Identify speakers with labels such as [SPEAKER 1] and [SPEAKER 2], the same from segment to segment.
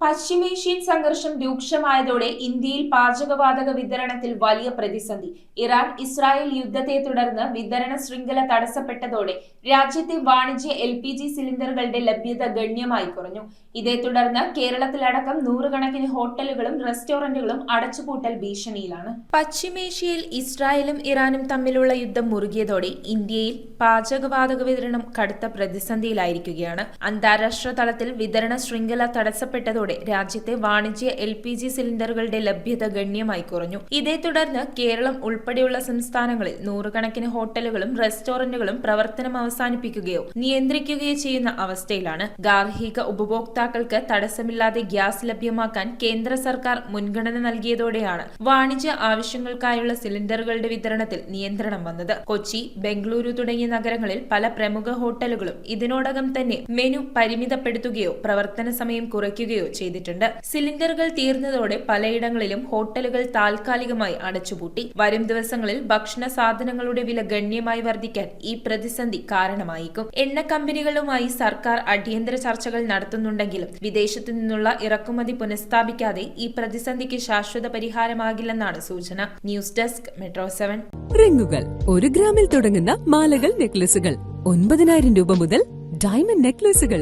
[SPEAKER 1] പശ്ചിമേഷ്യൻ സംഘർഷം രൂക്ഷമായതോടെ ഇന്ത്യയിൽ പാചകവാതക വിതരണത്തിൽ വലിയ പ്രതിസന്ധി. ഇറാൻ ഇസ്രായേൽ യുദ്ധത്തെ തുടർന്ന് വിതരണ ശൃംഖല തടസ്സപ്പെട്ടതോടെ രാജ്യത്തെ വാണിജ്യ LPG സിലിണ്ടറുകളുടെ ലഭ്യത ഗണ്യമായി കുറഞ്ഞു. ഇതേ തുടർന്ന് കേരളത്തിലടക്കം നൂറുകണക്കിന് ഹോട്ടലുകളും റെസ്റ്റോറന്റുകളും അടച്ചുപൂട്ടൽ ഭീഷണിയിലാണ്. പശ്ചിമേഷ്യയിൽ ഇസ്രായേലും ഇറാനും തമ്മിലുള്ള യുദ്ധം മുറുകിയതോടെ ഇന്ത്യയിൽ പാചകവാതക വിതരണം കടുത്ത പ്രതിസന്ധിയിലായിരിക്കുകയാണ്. അന്താരാഷ്ട്ര തലത്തിൽ വിതരണ ശൃംഖല തടസ്സപ്പെട്ടതോടെ രാജ്യത്തെ വാണിജ്യ LPG സിലിണ്ടറുകളുടെ ലഭ്യത ഗണ്യമായി കുറഞ്ഞു. ഇതേ തുടർന്ന് കേരളം ഉൾപ്പെടെയുള്ള സംസ്ഥാനങ്ങളിൽ നൂറുകണക്കിന് ഹോട്ടലുകളും റെസ്റ്റോറന്റുകളും പ്രവർത്തനം അവസാനിപ്പിക്കുകയോ നിയന്ത്രിക്കുകയോ ചെയ്യുന്ന അവസ്ഥയിലാണ്. ഗാർഹിക ഉപഭോക്താക്കൾക്ക് തടസ്സമില്ലാതെ ഗ്യാസ് ലഭ്യമാക്കാൻ കേന്ദ്ര സർക്കാർ മുൻഗണന നൽകിയതോടെയാണ് വാണിജ്യ ആവശ്യങ്ങൾക്കായുള്ള സിലിണ്ടറുകളുടെ വിതരണത്തിൽ നിയന്ത്രണം വന്നത്. കൊച്ചി, ബംഗളൂരു തുടങ്ങിയ നഗരങ്ങളിൽ പല പ്രമുഖ ഹോട്ടലുകളും ഇതിനോടകം തന്നെ മെനു പരിമിതപ്പെടുത്തുകയോ പ്രവർത്തന സമയം കുറയ്ക്കുകയോ ചെയ്തിട്ടുണ്ട്. സിലിണ്ടറുകൾ തീർന്നതോടെ പലയിടങ്ങളിലും ഹോട്ടലുകൾ താൽക്കാലികമായി അടച്ചുപൂട്ടി. വരും ദിവസങ്ങളിൽ ഭക്ഷണ സാധനങ്ങളുടെ വില ഗണ്യമായി വർദ്ധിക്കാൻ ഈ പ്രതിസന്ധി കാരണമായേക്കും. എണ്ണ കമ്പനികളുമായി സർക്കാർ അടിയന്തര ചർച്ചകൾ നടത്തുന്നുണ്ടെങ്കിലും വിദേശത്തു നിന്നുള്ള ഇറക്കുമതി പുനഃസ്ഥാപിക്കാതെ ഈ പ്രതിസന്ധിക്ക് ശാശ്വത പരിഹാരമാകില്ലെന്നാണ് സൂചന. News desk metro 7.
[SPEAKER 2] റിങ്ങുകൾ 1 ഗ്രാമിൽ തുടങ്ങുന്ന മാലകൾ, നെക്ലസുകൾ 9,000 രൂപ മുതൽ ഡയമണ്ട് നെക്ലസുകൾ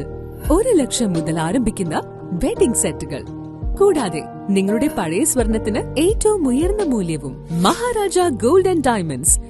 [SPEAKER 2] 1 ലക്ഷം മുതൽ ആരംഭിക്കുന്ന വെഡിംഗ് സെറ്റുകൾ. കൂടാതെ നിങ്ങളുടെ പഴയ സ്വർണത്തിന് ഏറ്റവും ഉയർന്ന മൂല്യവും മഹാരാജ ഗോൾഡ് ആൻഡ് ഡയമണ്ട്സ്